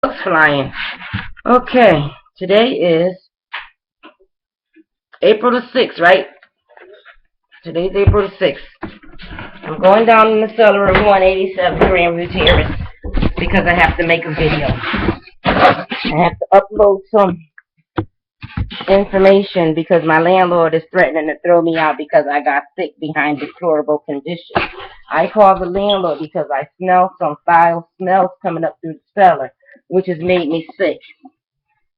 Bugs flying. Okay, today is April the 6th, right? Today's April the 6th. I'm going down in the cellar of 187 Grandview Terrace because I have to make a video. I have to upload some information because my landlord is threatening to throw me out because I got sick behind deplorable conditions. I called the landlord because I smell some foul smells coming up through the cellar, which has made me sick.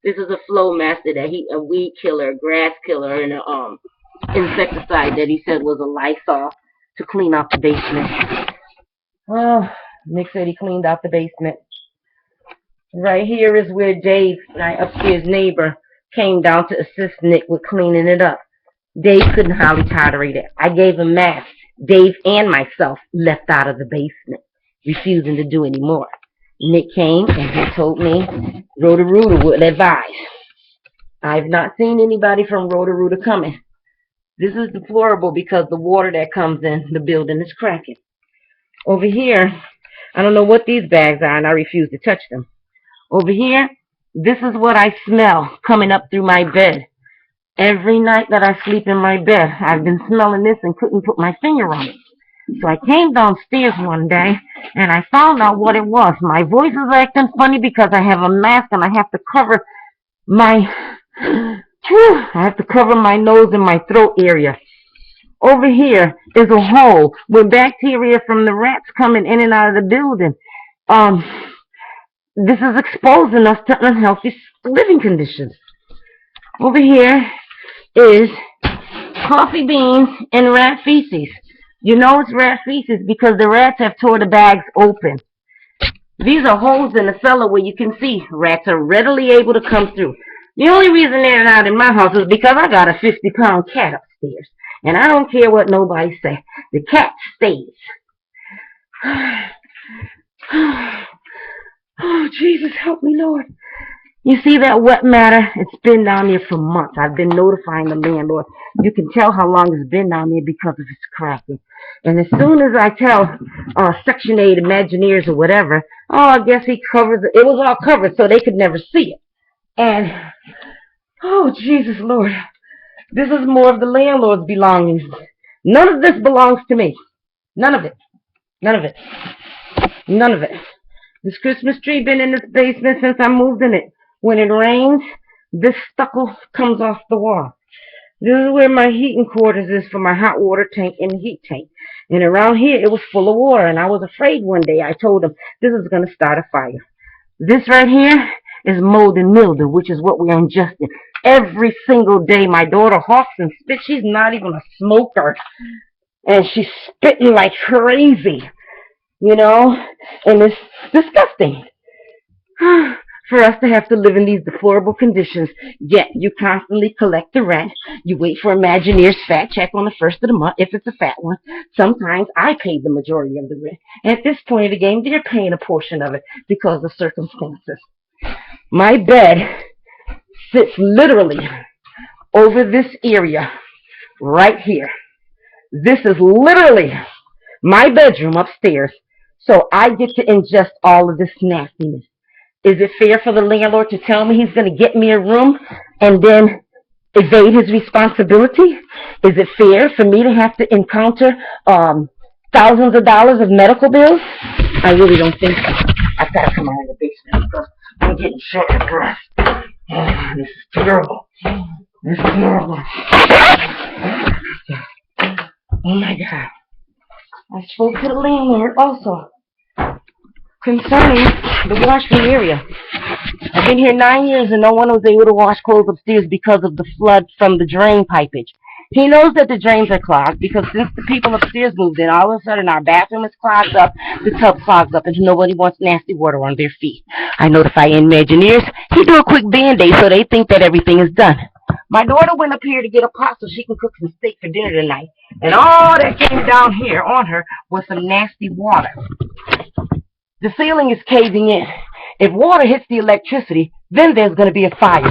This is a flow master that a weed killer, grass killer, and a insecticide that he said was a Lysol to clean out the basement. Oh, Nick said he cleaned out the basement. Right here is where Dave, my upstairs neighbor, came down to assist Nick with cleaning it up. Dave couldn't hardly tolerate it. I gave him masks. Dave and myself left out of the basement, refusing to do any more. Nick came and he told me Roto-Rooter would advise. I've not seen anybody from Roto-Rooter coming. This is deplorable because the water that comes in the building is cracking. Over here, I don't know what these bags are and I refuse to touch them. Over here, this is what I smell coming up through my bed. Every night that I sleep in my bed, I've been smelling this and couldn't put my finger on it. So I came downstairs one day and I found out what it was. My voice is acting funny because I have a mask and I have to cover my nose and my throat area. Over here is a hole with bacteria from the rats coming in and out of the building. This is exposing us to unhealthy living conditions. Over here is coffee beans and rat feces. You know it's rat feces because the rats have tore the bags open. These are holes in the cellar where you can see rats are readily able to come through. The only reason they're not in my house is because I got a 50-pound cat upstairs. And I don't care what nobody say. The cat stays. Oh, Jesus, help me, Lord. You see that wet matter? It's been down there for months. I've been notifying the landlord. You can tell how long it's been down there because of its cracking. And as soon as I tell Section 8 Imagineers or whatever, I guess he covers it. It was all covered so they could never see it. And, oh, Jesus, Lord. This is more of the landlord's belongings. None of this belongs to me. None of it. None of it. None of it. This Christmas tree been in this basement since I moved in it. When it rains, this stucco comes off the wall. This is where my heating quarters is for my hot water tank and heat tank. And around here, it was full of water. And I was afraid one day. I told them, this is going to start a fire. This right here is mold and mildew, which is what we are ingesting. Every single day, my daughter hawks and spits. She's not even a smoker. And she's spitting like crazy. You know? And it's disgusting. For us to have to live in these deplorable conditions, yet you constantly collect the rent. You wait for Imagineer's fat check on the first of the month, if it's a fat one. Sometimes I pay the majority of the rent. At this point of the game, they're paying a portion of it because of circumstances. My bed sits literally over this area right here. This is literally my bedroom upstairs, so I get to ingest all of this nastiness. Is it fair for the landlord to tell me he's going to get me a room and then evade his responsibility? Is it fair for me to have to encounter thousands of dollars of medical bills? I really don't think so. I've got to come out of the basement because I'm getting short of breath. Oh, this is terrible. This is terrible. Oh my God. I spoke to the landlord also concerning the washroom area. I've been here 9 years and no one was able to wash clothes upstairs because of the flood from the drain pipage. He knows that the drains are clogged because since the people upstairs moved in, all of a sudden our bathroom is clogged up, the tub clogged up, and nobody wants nasty water on their feet. I notify Imagineers. He do a quick Band-Aid so they think that everything is done. My daughter went up here to get a pot so she can cook some steak for dinner tonight, and all that came down here on her was some nasty water. The ceiling is caving in. If water hits the electricity, then there's going to be a fire.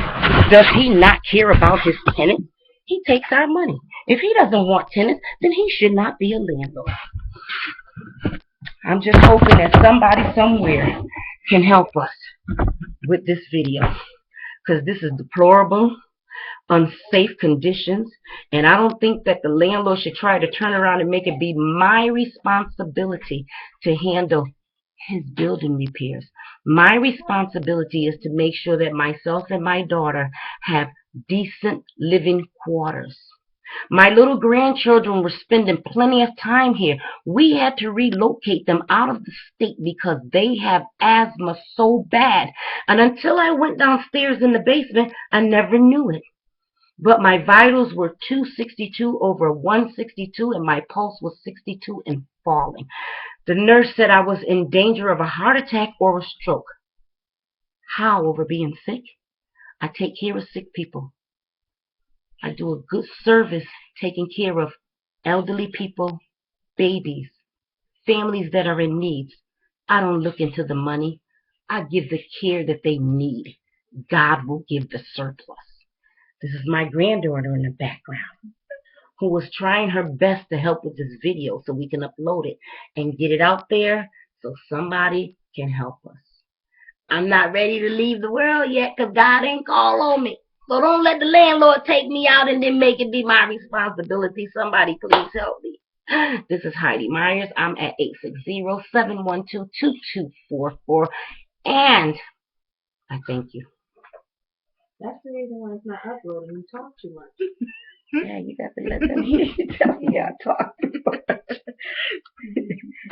Does he not care about his tenants? He takes our money. If he doesn't want tenants, then he should not be a landlord. I'm just hoping that somebody somewhere can help us. with this video, because this is deplorable, unsafe conditions, and I don't think that the landlord should try to turn around and make it be my responsibility to handle his building repairs. My responsibility is to make sure that myself and my daughter have decent living quarters. My little grandchildren were spending plenty of time here. We had to relocate them out of the state because they have asthma so bad. And until I went downstairs in the basement, I never knew it. But my vitals were 262 over 162, and my pulse was 62 and falling. The nurse said I was in danger of a heart attack or a stroke. How over being sick? I take care of sick people. I do a good service taking care of elderly people, babies, families that are in need. I don't look into the money. I give the care that they need. God will give the surplus. This is my granddaughter in the background, who was trying her best to help with this video so we can upload it and get it out there so somebody can help us. I'm not ready to leave the world yet because God ain't called on me. So don't let the landlord take me out and then make it be my responsibility. Somebody please help me. This is Heidi Myers. I'm at 860-712-2244. And I thank you. That's the reason why it's not uploading. You talk too much. Yeah, you got to let them hear you tell me I talk too much.